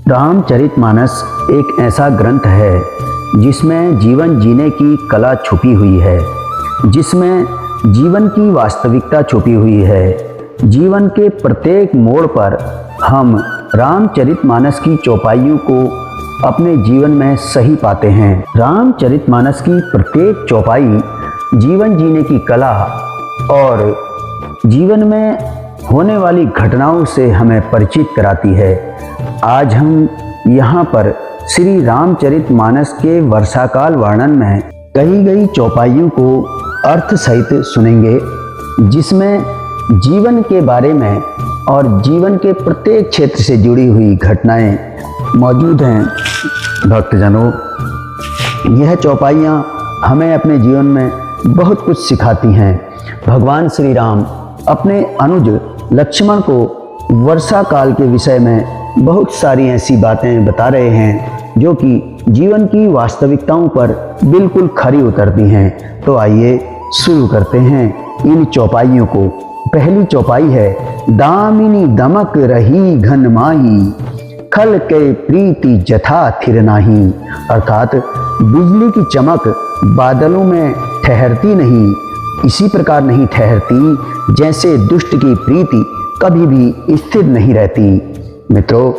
रामचरितमानस एक ऐसा ग्रंथ है जिसमें जीवन जीने की कला छुपी हुई है, जिसमें जीवन की वास्तविकता छुपी हुई है। जीवन के प्रत्येक मोड़ पर हम रामचरितमानस की चौपाइयों को अपने जीवन में सही पाते हैं। रामचरितमानस की प्रत्येक चौपाई जीवन जीने की कला और जीवन में होने वाली घटनाओं से हमें परिचित कराती है। आज हम यहाँ पर श्री रामचरितमानस के वर्षाकाल वर्णन में कही गई चौपाइयों को अर्थ सहित सुनेंगे, जिसमें जीवन के बारे में और जीवन के प्रत्येक क्षेत्र से जुड़ी हुई घटनाएं मौजूद हैं। भक्तजनों, यह चौपाइयाँ हमें अपने जीवन में बहुत कुछ सिखाती हैं। भगवान श्री राम अपने अनुज लक्ष्मण को वर्षा काल के विषय में बहुत सारी ऐसी बातें बता रहे हैं जो कि जीवन की वास्तविकताओं पर बिल्कुल खरी उतरती हैं। तो आइए शुरू करते हैं इन चौपाइयों को। पहली चौपाई है दामिनी दमक रही घन माही, खल के प्रीति जथा थिर नाही। अर्थात बिजली की चमक बादलों में ठहरती नहीं, इसी प्रकार नहीं ठहरती जैसे दुष्ट की प्रीति कभी भी स्थिर नहीं रहती। मित्रों,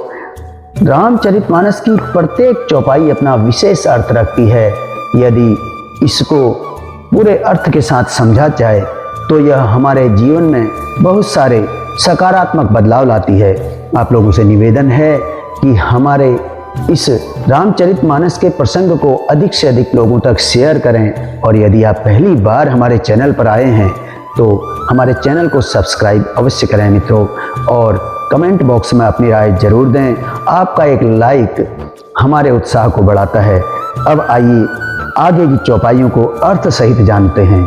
रामचरितमानस की प्रत्येक चौपाई अपना विशेष अर्थ रखती है। यदि इसको पूरे अर्थ के साथ समझा जाए तो यह हमारे जीवन में बहुत सारे सकारात्मक बदलाव लाती है। आप लोगों से निवेदन है कि हमारे इस रामचरितमानस के प्रसंग को अधिक से अधिक लोगों तक शेयर करें, और यदि आप पहली बार हमारे चैनल पर आए हैं तो हमारे चैनल को सब्सक्राइब अवश्य करें मित्रों, और कमेंट बॉक्स में अपनी राय जरूर दें। आपका एक लाइक हमारे उत्साह को बढ़ाता है। अब आइए आगे की चौपाइयों को अर्थ सहित जानते हैं।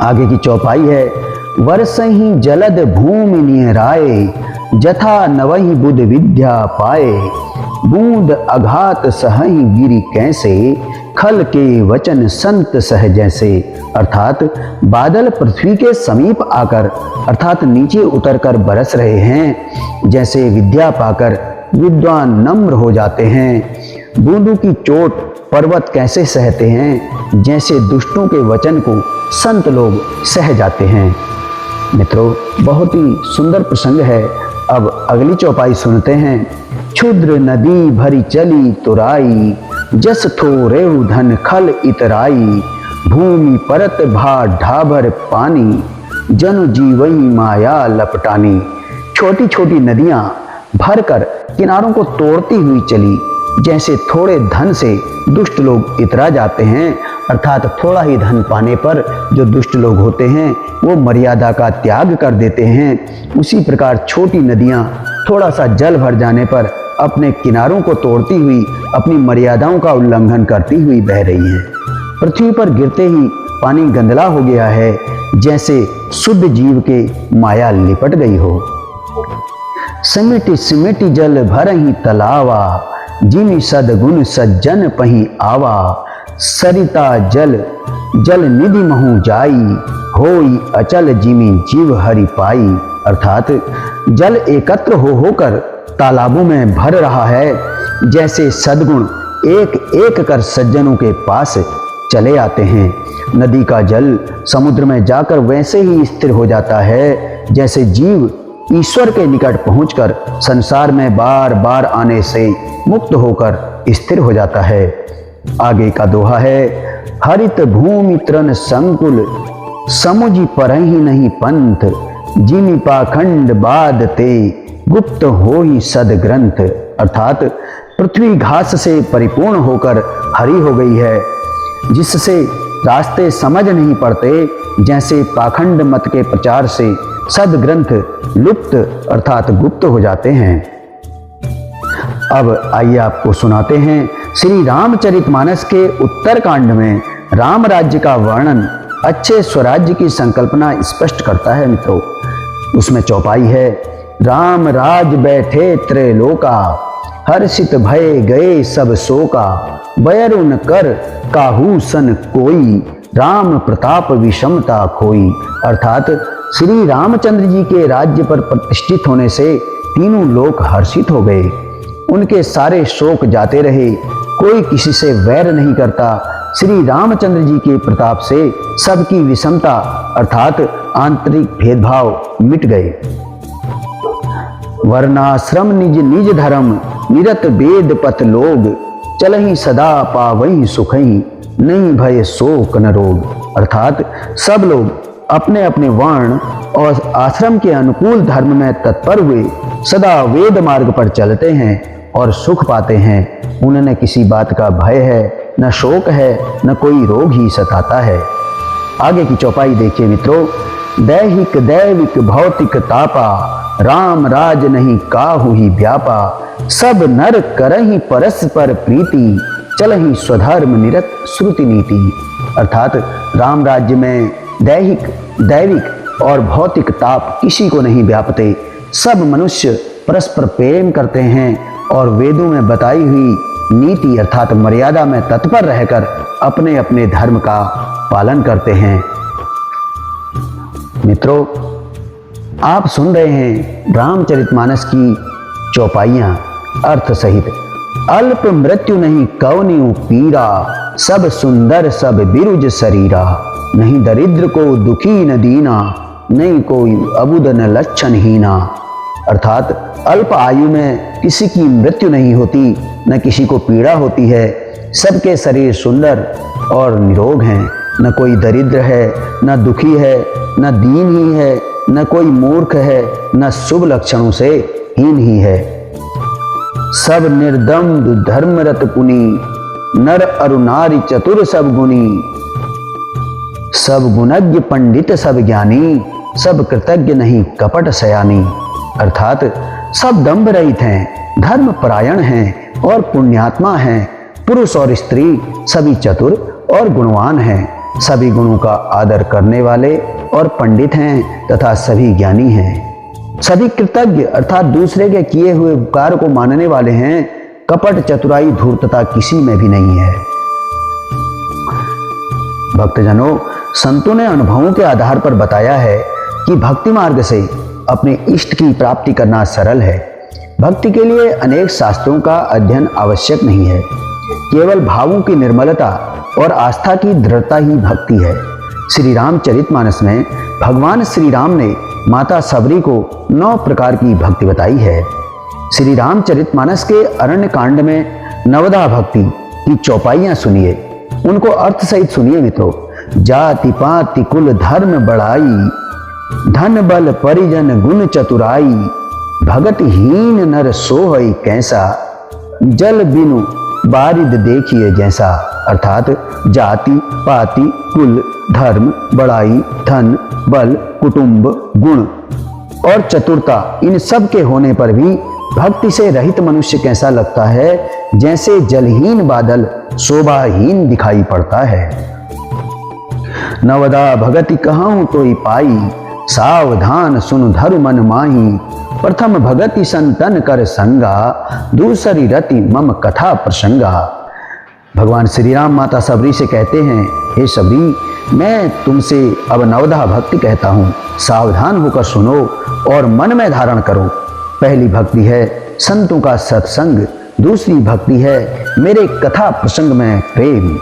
आगे की चौपाई है वर्षहि जलद भूमि निहराए, जथा नवहि बुध विद्या पाए। बूंद अघात सहहि गिरि कैसे, खल के वचन संत सह जैसे। अर्थात बादल पृथ्वी के समीप आकर अर्थात नीचे उतरकर बरस रहे हैं, जैसे विद्या पाकर विद्वान नम्र हो जाते हैं। बूंदों की चोट पर्वत कैसे सहते हैं, जैसे दुष्टों के वचन को संत लोग सह जाते हैं। मित्रों, बहुत ही सुंदर प्रसंग है। अब अगली चौपाई सुनते हैं। क्षुद्र नदी भरी चली तुराई, जस थो रेव धन खल इतराई। भूमि परत भा ढाबर पानी, जन जीवई माया लपटानी। छोटी छोटी नदियां भरकर किनारों को तोड़ती हुई चली, जैसे थोड़े धन से दुष्ट लोग इतरा जाते हैं। अर्थात थोड़ा ही धन पाने पर जो दुष्ट लोग होते हैं वो मर्यादा का त्याग कर देते हैं। उसी प्रकार छोटी नदियां थोड़ा सा जल भर जाने पर अपने किनारों को तोड़ती हुई अपनी मर्यादाओं का उल्लंघन करती हुई बह रही हैं। पृथ्वी पर गिरते ही पानी गंदला हो गया है, जैसे शुद्ध जीव के माया लिपट गई हो। सिमिटी सिमिटी जल भरहि तलावा, जिमि सदगुण सज्जन पहि आवा। सरिता जल जल निधि महु जाई, होई अचल जिमि जीव हरि पाई। अर्थात जल एकत्र होकर तालाबों में भर रहा है, जैसे सद्गुण एक एक कर सज्जनों के पास चले आते हैं। नदी का जल समुद्र में जाकर वैसे ही स्थिर हो जाता है, जैसे जीव ईश्वर के निकट पहुंचकर संसार में बार बार आने से मुक्त होकर स्थिर हो जाता है। आगे का दोहा है हरित भूमि तृण संकुल, समुझि परहि नहीं पंथ। जिमि पाखंड बादते, गुप्त होई सद ग्रंथ। अर्थात पृथ्वी घास से परिपूर्ण होकर हरी हो गई है, जिससे रास्ते समझ नहीं पड़ते, जैसे पाखंड मत के प्रचार से सद ग्रंथ लुप्त अर्थात गुप्त हो जाते हैं। अब आइए आपको सुनाते हैं श्री रामचरितमानस के उत्तरकांड में राम राज्य का वर्णन अच्छे स्वराज्य की संकल्पना स्पष्ट करता है। मित्रों, उसमें चौपाई है राम राज बैठे त्रैलोका, हर्षित भय गए सब शोका। बयरुन कर काहू सन कोई, राम प्रताप विषमता खोई। अर्थात श्री रामचंद्र जी के राज्य पर प्रतिष्ठित होने से तीनों लोक हर्षित हो गए। उनके सारे शोक जाते रहे। कोई किसी से वैर नहीं करता। श्री रामचंद्र जी के प्रताप से सबकी विषमता अर्थात आंतरिक भेदभाव मिट गए। वर्णाश्रम निज निज धर्म निरत वेद पथ लोग, चलहि सदा पावहि सुखहि नहीं भय शोक न रोग। अर्थात सब लोग अपने अपने वर्ण और आश्रम के अनुकूल धर्म में तत्पर हुए सदा वेद मार्ग पर चलते हैं और सुख पाते हैं। उन्हें न किसी बात का भय है, न शोक है, न कोई रोग ही सताता है। आगे की चौपाई देखिए मित्रों। दैहिक दैविक भौतिक तापा, राम राज नहीं काहू ही व्यापा, सब नर करहि परस्पर प्रीति, चलहि स्वधर्म निरत श्रुति नीति। अर्थात राम राज्य में दैहिक दैविक और भौतिक ताप किसी को नहीं व्यापते। सब मनुष्य परस्पर प्रेम करते हैं और वेदों में बताई हुई नीति अर्थात मर्यादा में तत्पर रहकर अपने अपने धर्म का पालन करते हैं। मित्रों, आप सुन रहे हैं रामचरितमानस की चौपाइयां अर्थ सहित। अल्प मृत्यु नहीं कौनिउ पीरा, सब सुंदर सब बिरुज शरीरा, नहीं दरिद्र को दुखी न दीना, नहीं कोई अबुद न लक्षण हीना। अर्थात अल्प आयु में किसी की मृत्यु नहीं होती, न किसी को पीड़ा होती है। सबके शरीर सुंदर और निरोग हैं। न कोई दरिद्र है, न दुखी है, न दीन ही है, न कोई मूर्ख है, न शुभ लक्षणों से हीन ही है। सब निर्दम्भ धर्मरत पुनि, नर अरु नारी चतुर सब गुणी, सब गुणज्ञ पंडित सब ज्ञानी, सब कृतज्ञ नहीं कपट सयानी। अर्थात सब दंभ रहित हैं, धर्म परायण हैं और पुण्यात्मा हैं। पुरुष और स्त्री सभी चतुर और गुणवान हैं, सभी गुणों का आदर करने वाले और पंडित हैं तथा सभी ज्ञानी हैं। सभी कृतज्ञ अर्थात दूसरे के किए हुए उपकार को मानने वाले हैं। कपट चतुराई धूर्तता किसी में भी नहीं है। भक्तजनों, संतों ने अनुभवों के आधार पर बताया है कि भक्ति मार्ग से अपने इष्ट की प्राप्ति करना सरल है। भक्ति के लिए अनेक शास्त्रों का अध्ययन आवश्यक नहीं है। केवल भावों की निर्मलता और आस्था की दृढ़ता ही भक्ति है। श्री रामचरितमानस में भगवान श्री राम ने माता सबरी को 9 प्रकार की भक्ति बताई है। श्री रामचरितमानस के अरण्य कांड में नवदा भक्ति की चौपाइयां सुनिए, उनको अर्थ सहित सुनिए मित्रों। जाति पाति कुल धर्म बढ़ाई, धन बल परिजन गुण चतुराई, भगत हीन नर सोहई कैसा, जल बिनु बारिद देखिए जैसा। अर्थात जाति पाति कुल धर्म बड़ाई धन बल कुटुंब गुण और चतुरता इन सब के होने पर भी भक्ति से रहित मनुष्य कैसा लगता है, जैसे जलहीन बादल शोभाहीन दिखाई पड़ता है। नवदा भगति कहूँ तोई पाई, सावधान सुन धरु मन माही, प्रथम भगति संतन कर संगा, दूसरी रति मम कथा प्रसंगा। भगवान श्री राम माता सबरी से कहते हैं, हे सबरी, मैं तुमसे अब नवदा भक्ति कहता हूँ, सावधान होकर सुनो और मन में धारण करो। पहली भक्ति है संतों का सत्संग, दूसरी भक्ति है मेरे कथा प्रसंग में प्रेम,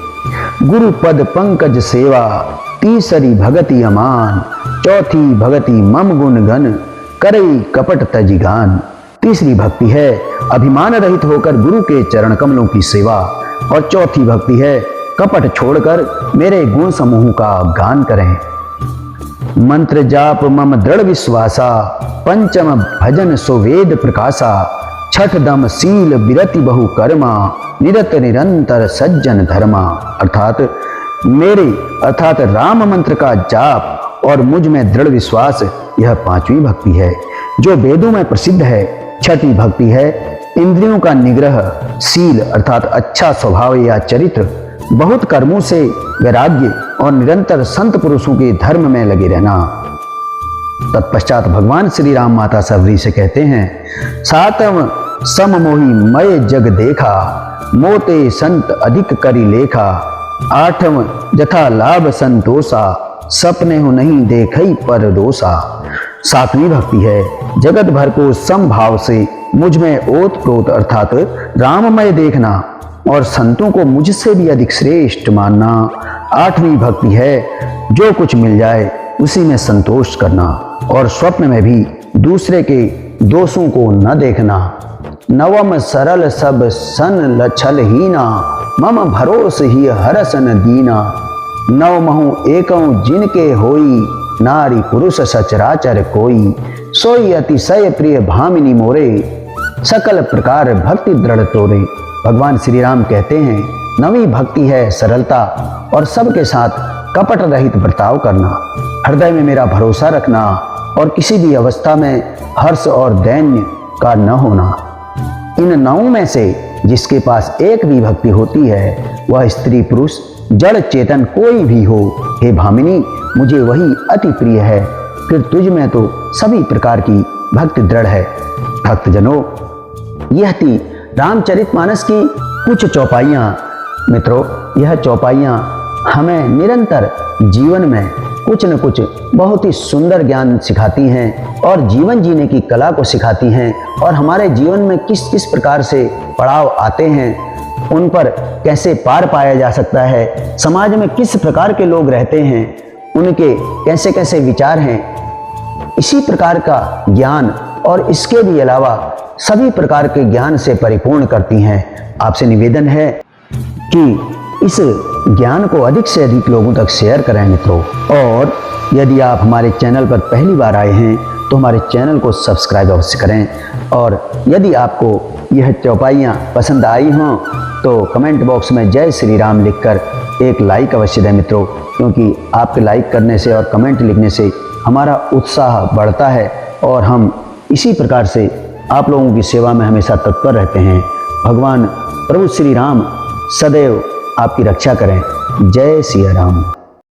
गुरु पद पंकज सेवा, तीसरी भगति अमान, चौथी भगति मम गुण गण, करई कपट तजिगान। तीसरी भक्ति है अभिमान रहित होकर गुरु के चरण कमलों की सेवा और चौथी भक्ति है कपट छोड़कर मेरे गुण समूह का गान करें। मंत्र जाप मम दृढ़ विश्वासा, पंचम भजन सुवेद प्रकाशा, छठ दम सील बिरति बहु कर्मा, निरत निरंतर सज्जन धर्मा। अर्थात राम मंत्र का जाप और मुझ में दृढ़ विश्वास, यह पांचवी भक्ति है जो वेदों में प्रसिद्ध है। छठी भक्ति है इंद्रियों का निग्रह, शील अर्थात अच्छा स्वभाव या चरित्र, बहुत कर्मों से वैराग्य और निरंतर संत पुरुषों के धर्म में लगे रहना। तत्पश्चात भगवान श्री राम माता सबरी से कहते हैं, सातम सम मोहि मय जग देखा, मोते संत अधिक करी लेखा, आठम जथा लाभ संतोषा, सपने हो नहीं देखई पर दोषा। सातवीं भक्ति है जगत भर को समभाव से मुझ में ओत प्रोत अर्थात राममय देखना और संतों को मुझसे भी अधिक श्रेष्ठ मानना। 8वीं भक्ति है जो कुछ मिल जाए उसी में संतोष करना और स्वप्न में भी दूसरे के दोषों को न देखना। 9 सरल सब सन लछल हीना मम भरोस ही हरस न दीना। 9 महु एकौ जिनके होई नारी पुरुष सचराचर कोई। सोई अतिशय प्रिय भामिनी मोरे सकल प्रकार भक्ति दृढ़ तोरे। भगवान श्री राम कहते हैं 9वीं भक्ति है सरलता और सबके साथ कपट रहित बर्ताव करना, हृदय में मेरा भरोसा रखना और किसी भी अवस्था में हर्ष और दैन्य का न होना। इन 9 में से जिसके पास एक भी भक्ति होती है वह स्त्री पुरुष जड़ चेतन कोई भी हो, हे भामिनी मुझे वही अति प्रिय है। फिर तुझ में तो सभी प्रकार की भक्ति दृढ़ है। भक्तजनों, यह थी रामचरितमानस की कुछ चौपाइयाँ। मित्रों, यह चौपाइयाँ हमें निरंतर जीवन में कुछ न कुछ बहुत ही सुंदर ज्ञान सिखाती हैं और जीवन जीने की कला को सिखाती हैं और हमारे जीवन में किस किस प्रकार से पड़ाव आते हैं, उन पर कैसे पार पाया जा सकता है, समाज में किस प्रकार के लोग रहते हैं, उनके कैसे कैसे विचार हैं, इसी प्रकार का ज्ञान और इसके भी अलावा सभी प्रकार के ज्ञान से परिपूर्ण करती हैं। आपसे निवेदन है कि इस ज्ञान को अधिक से अधिक लोगों तक शेयर करें मित्रों। और यदि आप हमारे चैनल पर पहली बार आए हैं तो हमारे चैनल को सब्सक्राइब अवश्य करें। और यदि आपको यह चौपाइयाँ पसंद आई हों तो कमेंट बॉक्स में जय श्री राम लिखकर एक लाइक अवश्य दें मित्रों, क्योंकि आपके लाइक करने से और कमेंट लिखने से हमारा उत्साह बढ़ता है और हम इसी प्रकार से आप लोगों की सेवा में हमेशा तत्पर रहते हैं। भगवान प्रभु श्री राम सदैव आपकी रक्षा करें। जय सिया राम।